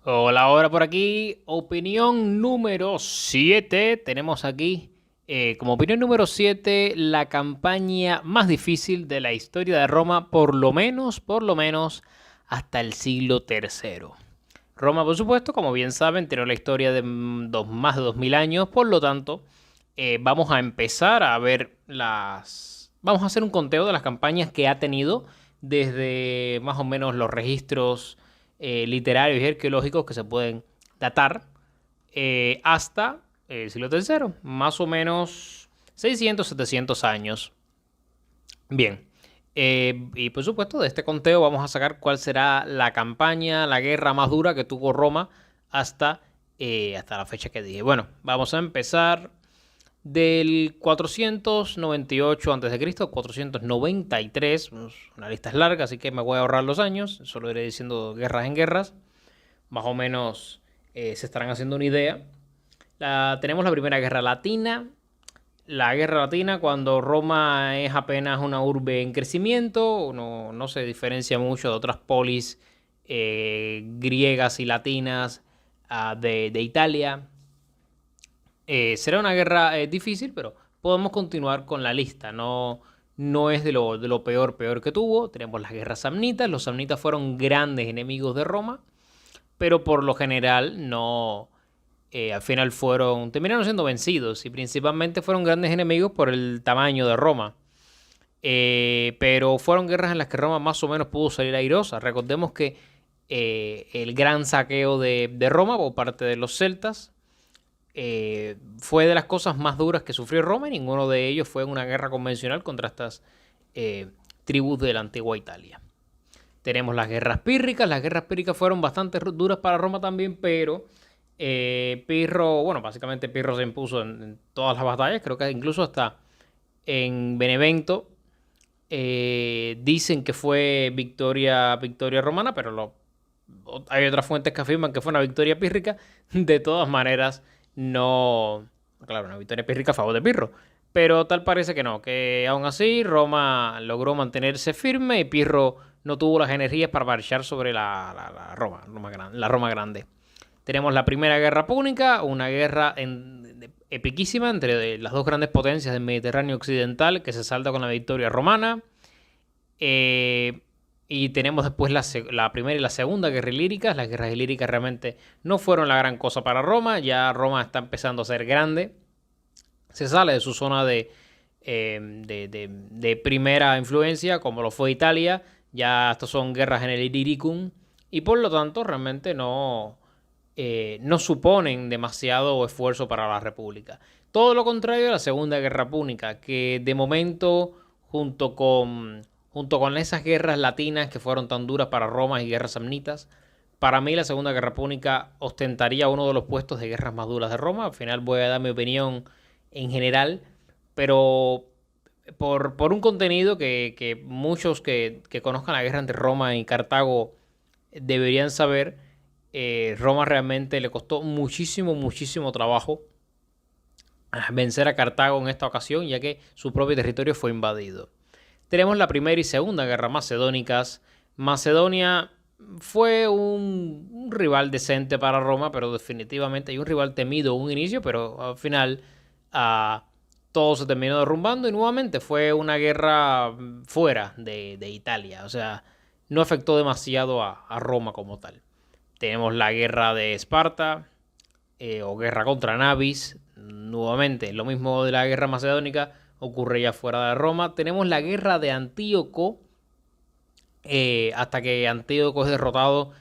Hola, ahora por aquí, opinión número 7. Tenemos aquí como opinión número 7 la campaña más difícil de la historia de Roma, por lo menos, hasta el siglo tercero. Roma, por supuesto, como bien saben, tiene la historia de más de 2000 años, por lo tanto, vamos a empezar a ver las... Vamos a hacer un conteo de las campañas que ha tenido desde más o menos los registros literarios y arqueológicos que se pueden datar hasta el siglo tercero, más o menos 600, 700 años. Bien, y por supuesto de este conteo vamos a sacar cuál será la campaña, la guerra más dura que tuvo Roma hasta, hasta la fecha que dije. Bueno, vamos a empezar del 498 a.C., 493, una lista es larga, así que me voy a ahorrar los años, solo iré diciendo guerras en guerras, más o menos se estarán haciendo una idea. Tenemos la primera guerra latina, la guerra latina cuando Roma es apenas una urbe en crecimiento, no se diferencia mucho de otras polis griegas y latinas de Italia. Será una guerra difícil, pero podemos continuar con la lista. No es de lo peor que tuvo. Tenemos las guerras samnitas. Los samnitas fueron grandes enemigos de Roma, pero por lo general no. Al final terminaron siendo vencidos y principalmente fueron grandes enemigos por el tamaño de Roma. Pero fueron guerras en las que Roma más o menos pudo salir airosa. Recordemos que el gran saqueo de Roma por parte de los celtas fue de las cosas más duras que sufrió Roma y ninguno de ellos fue en una guerra convencional contra estas eh, tribus de la antigua Italia. Tenemos las guerras pírricas. Las guerras pírricas fueron bastante duras para Roma también, pero Pirro, bueno, básicamente Pirro se impuso en todas las batallas. Creo que incluso hasta en Benevento dicen que fue victoria romana, pero hay otras fuentes que afirman que fue una victoria pírrica. De todas maneras, no. Claro, una victoria pírrica a favor de Pirro. Pero tal parece que no, que aún así Roma logró mantenerse firme y Pirro no tuvo las energías para marchar sobre la Roma grande. Tenemos la Primera Guerra Púnica, una guerra epiquísima entre las dos grandes potencias del Mediterráneo occidental que se salta con la victoria romana. Eh, y tenemos después la primera y la segunda guerra ilírica. Las guerras ilíricas realmente no fueron la gran cosa para Roma. Ya Roma está empezando a ser grande. Se sale de su zona de primera influencia, como lo fue Italia. Ya estas son guerras en el Illyricum. Y por lo tanto, realmente no suponen demasiado esfuerzo para la República. Todo lo contrario de la Segunda Guerra Púnica, que de momento, junto con esas guerras latinas que fueron tan duras para Roma y guerras samnitas, para mí la Segunda Guerra Púnica ostentaría uno de los puestos de guerras más duras de Roma. Al final voy a dar mi opinión en general, pero por un contenido que muchos que conozcan la guerra entre Roma y Cartago deberían saber. Roma realmente le costó muchísimo, muchísimo trabajo vencer a Cartago en esta ocasión, ya que su propio territorio fue invadido. Tenemos la primera y segunda guerra macedónicas. Macedonia fue un rival decente para Roma, pero definitivamente hay un rival temido en un inicio, pero al final uh, todo se terminó derrumbando y nuevamente fue una guerra fuera de Italia. O sea, no afectó demasiado a Roma como tal. Tenemos la guerra de Esparta o guerra contra Navis. Nuevamente, lo mismo de la guerra macedónica ocurre ya fuera de Roma. Tenemos la guerra de Antíoco. Hasta que Antíoco es derrotado,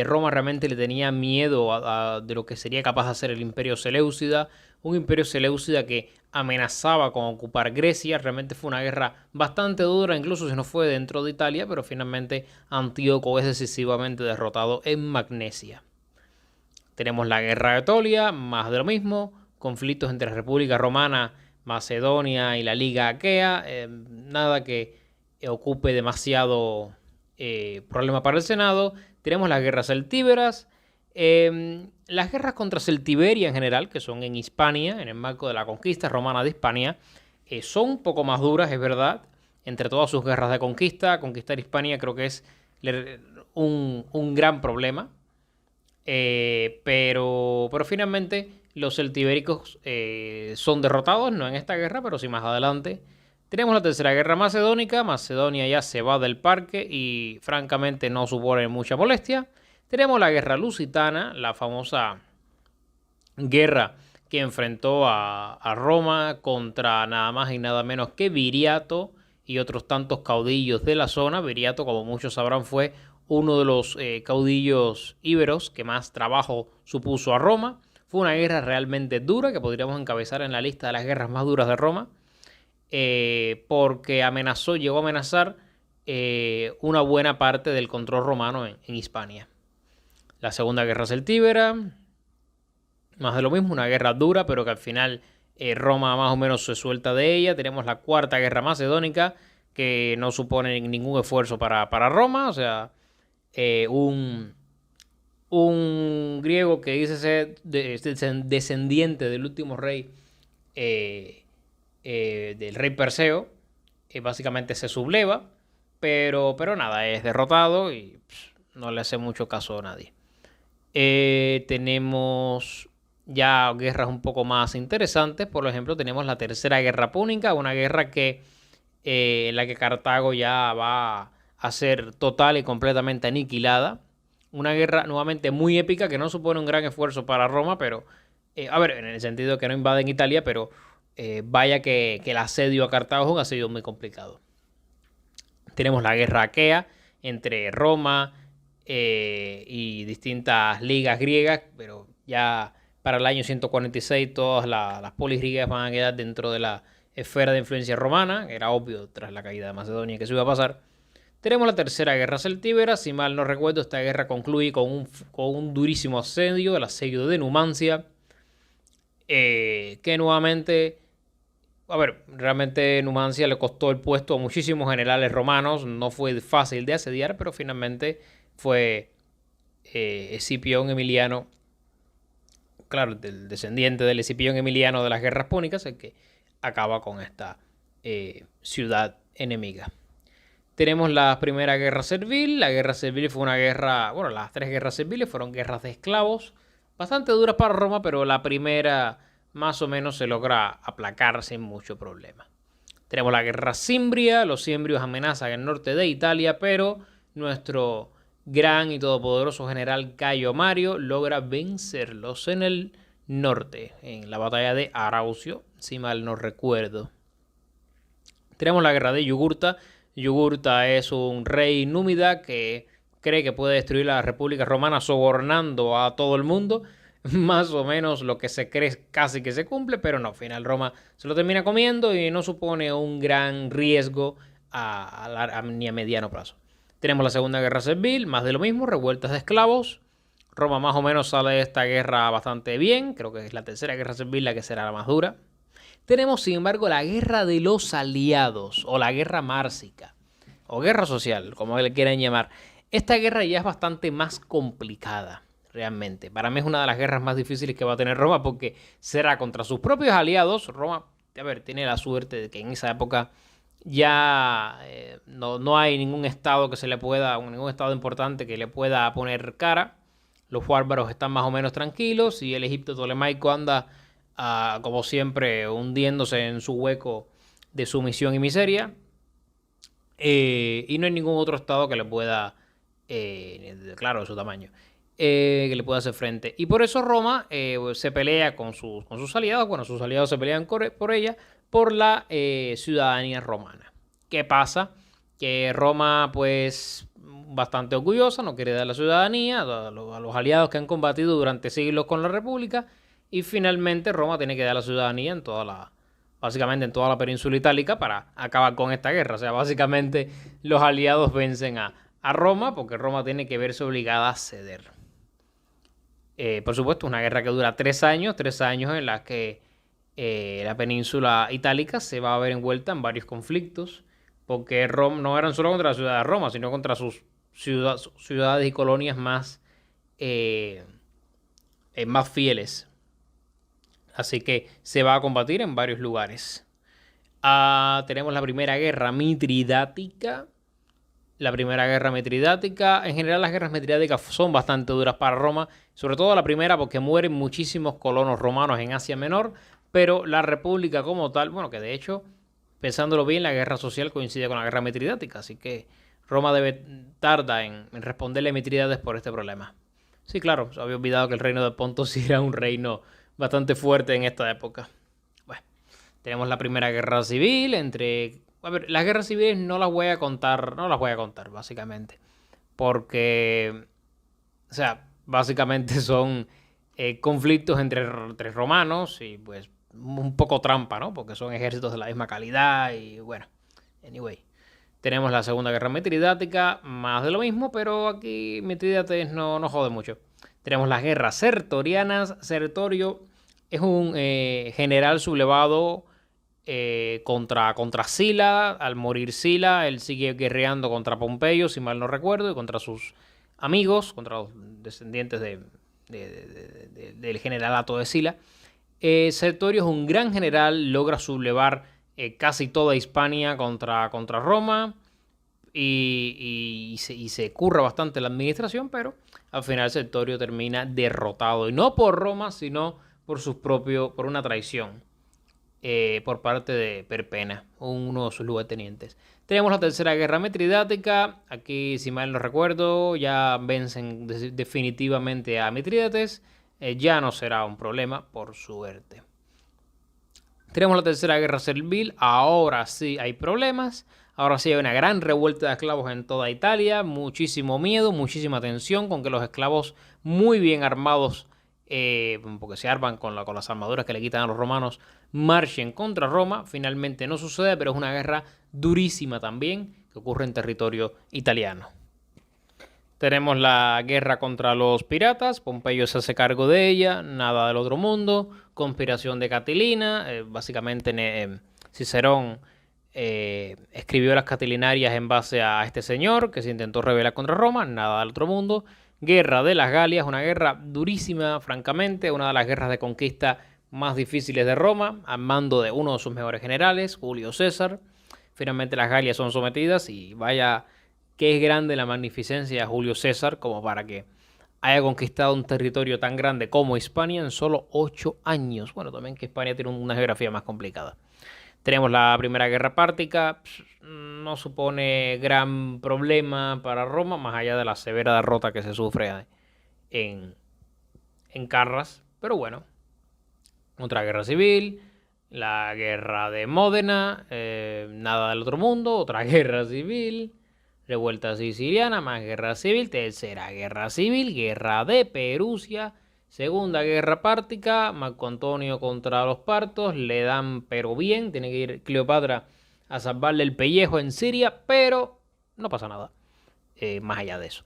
Roma realmente le tenía miedo de lo que sería capaz de hacer el imperio Seleucida. Un imperio Seleucida que amenazaba con ocupar Grecia. Realmente fue una guerra bastante dura, incluso si no fue dentro de Italia, pero finalmente Antíoco es decisivamente derrotado en Magnesia. Tenemos la guerra de Etolia, más de lo mismo, conflictos entre la República Romana, Macedonia y la Liga Aquea, nada que ocupe demasiado problema para el Senado. Tenemos las guerras celtíberas, las guerras contra Celtiberia en general, que son en Hispania, en el marco de la conquista romana de Hispania, son un poco más duras, es verdad. Entre todas sus guerras de conquistar Hispania creo que es un gran problema. Pero finalmente los celtibéricos son derrotados, no en esta guerra, pero sí más adelante. Tenemos la tercera guerra macedónica. Macedonia ya se va del parque y francamente no supone mucha molestia. Tenemos la guerra lusitana, la famosa guerra que enfrentó a Roma contra nada más y nada menos que Viriato y otros tantos caudillos de la zona. Viriato, como muchos sabrán, fue uno de los caudillos íberos que más trabajo supuso a Roma. Fue una guerra realmente dura que podríamos encabezar en la lista de las guerras más duras de Roma, porque llegó a amenazar una buena parte del control romano en Hispania. La segunda guerra celtíbera, más de lo mismo, una guerra dura, pero que al final Roma más o menos se suelta de ella. Tenemos la cuarta guerra macedónica, que no supone ningún esfuerzo para Roma. O sea, un griego que dice ser descendiente del último rey, del rey Perseo, básicamente se subleva, pero nada, es derrotado y no le hace mucho caso a nadie. Tenemos ya guerras un poco más interesantes. Por ejemplo, tenemos la tercera guerra púnica, una guerra que en la que Cartago ya va a ser total y completamente aniquilada. Una guerra nuevamente muy épica que no supone un gran esfuerzo para Roma, pero a ver, en el sentido de que no invaden Italia, pero vaya que el asedio a Cartago es un asedio muy complicado. Tenemos la guerra aquea entre Roma y distintas ligas griegas, pero ya para el año 146 todas las polis griegas van a quedar dentro de la esfera de influencia romana, que era obvio tras la caída de Macedonia que eso iba a pasar. Tenemos la tercera guerra celtíbera. Si mal no recuerdo, esta guerra concluye con un durísimo asedio, el asedio de Numancia, que nuevamente, a ver, realmente Numancia le costó el puesto a muchísimos generales romanos. No fue fácil de asediar, pero finalmente fue Escipión Emiliano, claro, del descendiente del Escipión Emiliano de las guerras púnicas, el que acaba con esta ciudad enemiga. Tenemos la primera guerra servil. La guerra servil fue una guerra, bueno, las tres guerras serviles fueron guerras de esclavos, bastante duras para Roma, pero la primera más o menos se logra aplacar sin mucho problema. Tenemos la guerra cimbria. Los cimbrios amenazan el norte de Italia, pero nuestro gran y todopoderoso general Cayo Mario logra vencerlos en el norte, en la batalla de Araucio, si mal no recuerdo. Tenemos la guerra de Yugurta. Yugurta es un rey númida que cree que puede destruir la República Romana sobornando a todo el mundo. Más o menos lo que se cree casi que se cumple, pero no, al final Roma se lo termina comiendo y no supone un gran riesgo ni a mediano plazo. Tenemos la segunda guerra servil, más de lo mismo, revueltas de esclavos. Roma más o menos sale de esta guerra bastante bien, creo que es la tercera guerra servil la que será la más dura. Tenemos, sin embargo, la guerra de los aliados, o la guerra márcica, o guerra social, como le quieran llamar. Esta guerra ya es bastante más complicada, realmente. Para mí es una de las guerras más difíciles que va a tener Roma, porque será contra sus propios aliados. Roma, a ver, tiene la suerte de que en esa época ya no hay ningún estado que se le pueda, ningún estado importante que le pueda poner cara. Los bárbaros están más o menos tranquilos y el Egipto tolemaico anda, como siempre, hundiéndose en su hueco de sumisión y miseria. Y no hay ningún otro estado que le pueda, claro, de su tamaño, que le pueda hacer frente. Y por eso Roma se pelea con sus aliados. Bueno, sus aliados se pelean por ella, por la ciudadanía romana. ¿Qué pasa? Que Roma, pues, bastante orgullosa, no quiere dar la ciudadanía a los aliados que han combatido durante siglos con la República. Y finalmente Roma tiene que dar la ciudadanía básicamente en toda la península itálica para acabar con esta guerra. O sea, básicamente los aliados vencen a Roma porque Roma tiene que verse obligada a ceder. Por supuesto, una guerra que dura 3 años en la que la península itálica se va a ver envuelta en varios conflictos, porque Roma no eran solo contra la ciudad de Roma, sino contra sus ciudades y colonias más fieles. Así que se va a combatir en varios lugares. Tenemos la primera guerra mitridática. la primera guerra mitridática. En general las guerras mitridáticas son bastante duras para Roma, sobre todo la primera porque mueren muchísimos colonos romanos en Asia Menor, pero la república como tal, bueno, que de hecho, pensándolo bien, la guerra social coincide con la guerra mitridática, así que Roma tarda en responderle a Mitrídates por este problema. Sí, claro, se había olvidado que el reino de Ponto sí era un reino bastante fuerte en esta época. Bueno, tenemos la primera guerra civil entre... A ver, las guerras civiles no las voy a contar, básicamente. Porque, o sea, básicamente son conflictos entre romanos y pues un poco trampa, ¿no? Porque son ejércitos de la misma calidad y bueno, anyway. Tenemos la Segunda Guerra Mitridática, más de lo mismo, pero aquí Mitrídates no jode mucho. Tenemos las guerras sertorianas. Sertorio es un general sublevado contra Sila. Al morir Sila, él sigue guerreando contra Pompeyo, si mal no recuerdo, y contra sus amigos, contra los descendientes del generalato de Sila. Sertorio es un gran general, logra sublevar casi toda Hispania contra Roma y se curra bastante la administración, pero al final Sertorio termina derrotado, y no por Roma, sino por una traición por parte de Perpena, uno de sus lugartenientes. Tenemos la tercera guerra mitridática. Aquí, si mal no recuerdo, ya vencen definitivamente a Mitrídates. Ya no será un problema, por suerte. Tenemos la tercera guerra servil. Ahora sí hay problemas. Ahora sí hay una gran revuelta de esclavos en toda Italia. Muchísimo miedo, muchísima tensión con que los esclavos muy bien armados, porque se arman con las armaduras que le quitan a los romanos, marchen contra Roma. Finalmente no sucede, pero es una guerra durísima también que ocurre en territorio italiano. Tenemos la guerra contra los piratas. Pompeyo se hace cargo de ella, nada del otro mundo. Conspiración de Catilina. Básicamente Cicerón escribió las Catilinarias en base a este señor que se intentó rebelar contra Roma, nada del otro mundo. Guerra de las Galias, una guerra durísima, francamente, una de las guerras de conquista más difíciles de Roma, al mando de uno de sus mejores generales, Julio César. Finalmente las Galias son sometidas y vaya que es grande la magnificencia de Julio César como para que haya conquistado un territorio tan grande como Hispania en solo 8 años. Bueno, también que Hispania tiene una geografía más complicada. Tenemos la Primera Guerra Pártica. No supone gran problema para Roma, más allá de la severa derrota que se sufre en Carras. Pero bueno, otra guerra civil. La guerra de Módena. Nada del otro mundo. Otra guerra civil. Revuelta siciliana, más guerra civil. Tercera guerra civil. Guerra de Perusia. Segunda guerra pártica, Marco Antonio contra los partos, le dan pero bien, tiene que ir Cleopatra a salvarle el pellejo en Siria, pero no pasa nada, más allá de eso.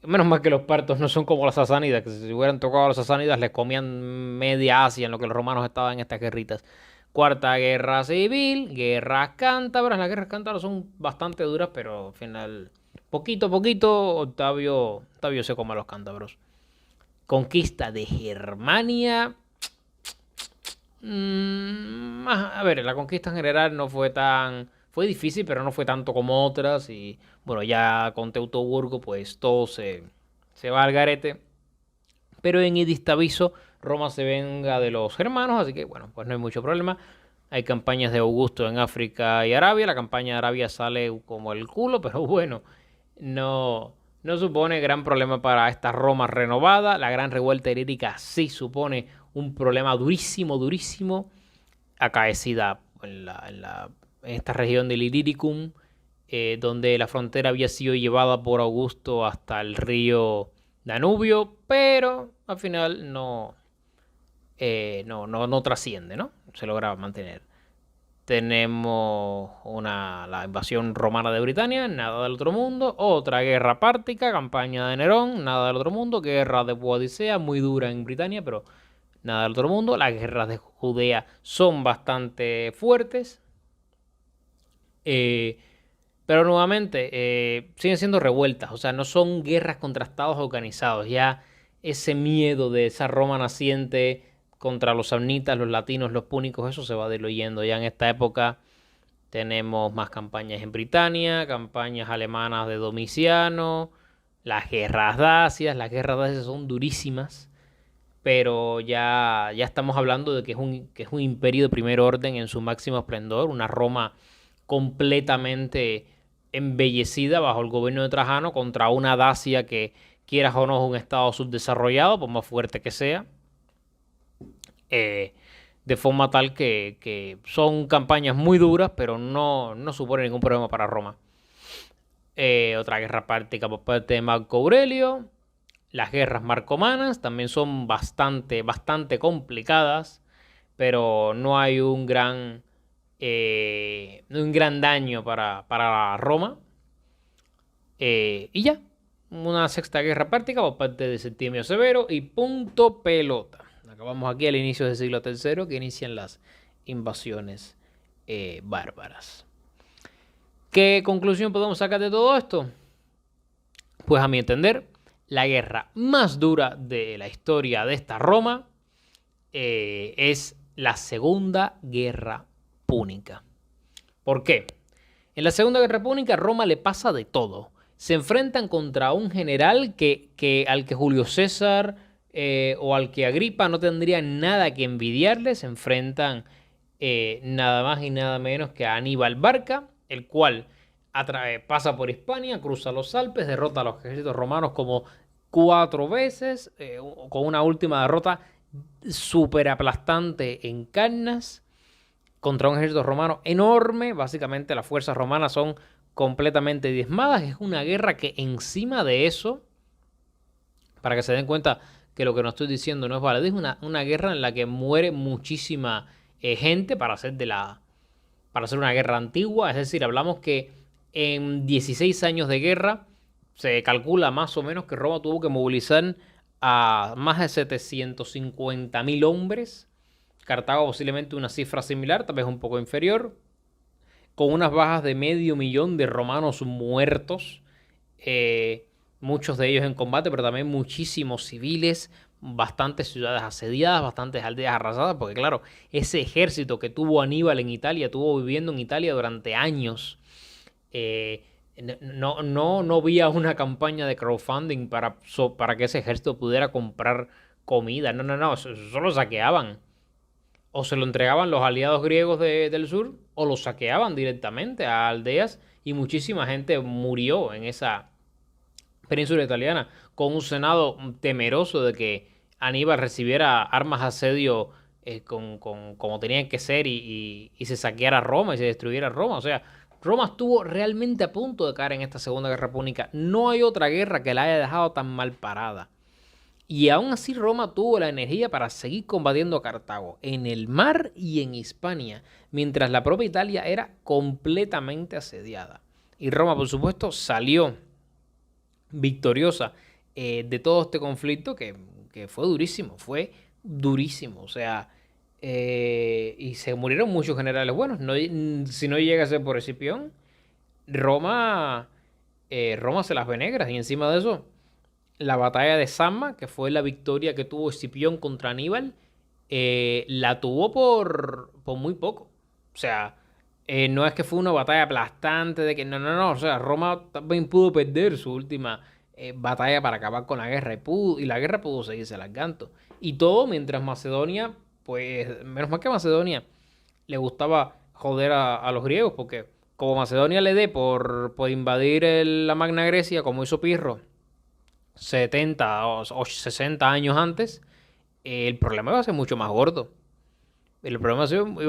Menos mal que los partos no son como los sasánidas, que si hubieran tocado a los sasánidas les comían media Asia en lo que los romanos estaban en estas guerritas. Cuarta guerra civil, guerras cántabras. Las guerras cántabras son bastante duras, pero al final, poquito a poquito, Octavio se come a los cántabros. Conquista de Germania. A ver, la conquista en general no fue tan... Fue difícil, pero no fue tanto como otras. Y bueno, ya con Teutoburgo, pues todo se va al garete. Pero en Edistaviso, Roma se venga de los germanos, así que bueno, pues no hay mucho problema. Hay campañas de Augusto en África y Arabia. La campaña de Arabia sale como el culo, pero bueno, no supone gran problema para esta Roma renovada. La gran revuelta herética sí supone un problema durísimo, acaecida en esta región del Illyricum, donde la frontera había sido llevada por Augusto hasta el río Danubio, pero al final no trasciende, ¿no? Se logra mantener. Tenemos la invasión romana de Britania, nada del otro mundo. Otra guerra pártica, campaña de Nerón, nada del otro mundo. Guerra de Boadicea, muy dura en Britania, pero nada del otro mundo. Las guerras de Judea son bastante fuertes. Pero nuevamente siguen siendo revueltas. O sea, no son guerras contra estados organizados. Ya ese miedo de esa Roma naciente contra los samnitas, los latinos, los púnicos, eso se va diluyendo. Ya en esta época Tenemos más campañas en Britania, campañas alemanas de Domiciano, las guerras dacias. Las guerras dacias son durísimas, pero ya estamos hablando de que es un imperio de primer orden en su máximo esplendor, una Roma completamente embellecida bajo el gobierno de Trajano contra una Dacia que, quieras o no, es un estado subdesarrollado, por más fuerte que sea. De forma tal que son campañas muy duras, pero no supone ningún problema para Roma. Otra guerra práctica por parte de Marco Aurelio. Las guerras marcomanas también son bastante complicadas, pero no hay un gran daño para Roma. Y ya, una sexta guerra práctica por parte de Septimio Severo y punto pelota. Acabamos aquí al inicio del siglo III, que inician las invasiones bárbaras. ¿Qué conclusión podemos sacar de todo esto? Pues a mi entender, la guerra más dura de la historia de esta Roma es la Segunda Guerra Púnica. ¿Por qué? En la Segunda Guerra Púnica a Roma le pasa de todo. Se enfrentan contra un general al que Julio César o al que Agripa no tendrían nada que envidiarle. Se enfrentan nada más y nada menos que a Aníbal Barca, el cual pasa por Hispania, cruza los Alpes, derrota a los ejércitos romanos como 4 veces, con una última derrota súper aplastante en Cannas, contra un ejército romano enorme. Básicamente las fuerzas romanas son completamente diezmadas. Es una guerra que encima de eso, para que se den cuenta que lo que no estoy diciendo no es válido, es una guerra en la que muere muchísima gente para ser una guerra antigua. Es decir, hablamos que en 16 años de guerra se calcula más o menos que Roma tuvo que movilizar a más de 750.000 hombres. Cartago posiblemente una cifra similar, tal vez un poco inferior, con unas bajas de 500.000 de romanos muertos, muchos de ellos en combate, pero también muchísimos civiles, bastantes ciudades asediadas, bastantes aldeas arrasadas, porque claro, ese ejército que tuvo Aníbal en Italia, estuvo viviendo en Italia durante años. No había una campaña de crowdfunding para que ese ejército pudiera comprar comida. No, eso lo saqueaban. O se lo entregaban los aliados griegos del sur, o lo saqueaban directamente a aldeas, y muchísima gente murió en esa península italiana, con un senado temeroso de que Aníbal recibiera armas de asedio como tenían que ser, y se saqueara Roma y se destruyera Roma. O sea, Roma estuvo realmente a punto de caer en esta Segunda Guerra Púnica. No hay otra guerra que la haya dejado tan mal parada. Y aún así Roma tuvo la energía para seguir combatiendo a Cartago en el mar y en Hispania, mientras la propia Italia era completamente asediada. Y Roma, por supuesto, salió victoriosa de todo este conflicto que fue durísimo. O sea, y se murieron muchos generales buenos. Si no llega a ser por Escipión, Roma se las ve negras. Y encima de eso, la batalla de Zama, que fue la victoria que tuvo Escipión contra Aníbal, la tuvo por muy poco. O sea, no es que fue una batalla aplastante de que no. O sea, Roma también pudo perder su última batalla para acabar con la guerra, y la guerra pudo seguirse alargando. Y todo mientras Macedonia, pues menos mal que a Macedonia le gustaba joder a los griegos, porque como Macedonia le dé por invadir la Magna Grecia, como hizo Pirro 70 o 60 años antes, el problema iba a ser mucho más gordo. Iba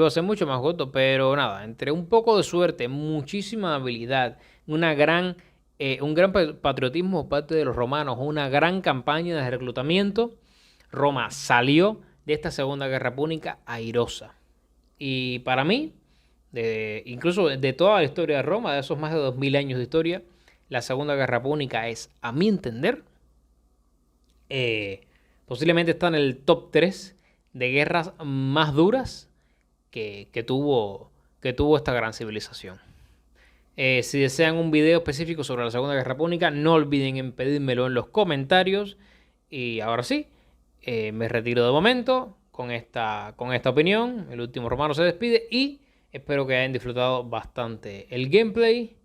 a ser mucho más gordo, pero nada, entre un poco de suerte, muchísima habilidad, un gran patriotismo por parte de los romanos, una gran campaña de reclutamiento, Roma salió de esta Segunda Guerra Púnica airosa. Y para mí, incluso de toda la historia de Roma, de esos más de 2000 años de historia, la Segunda Guerra Púnica es, a mi entender, posiblemente está en el top 3 de guerras más duras que tuvo esta gran civilización. Si desean un video específico sobre la Segunda Guerra Púnica, no olviden en pedírmelo en los comentarios. Y ahora sí, me retiro de momento con esta opinión. El último romano se despide y Espero que hayan disfrutado bastante el gameplay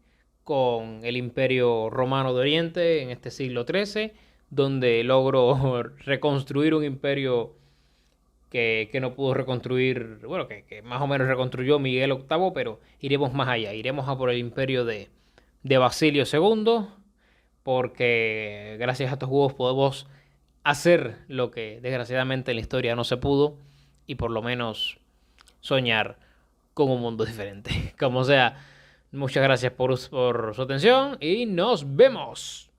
con el Imperio Romano de Oriente en este siglo XIII, donde logro reconstruir un imperio que no pudo reconstruir, bueno, que más o menos reconstruyó Miguel VIII, pero iremos más allá, iremos a por el imperio de Basilio II, porque gracias a estos juegos podemos hacer lo que desgraciadamente en la historia no se pudo y por lo menos soñar con un mundo diferente. Como sea, muchas gracias por su atención y nos vemos.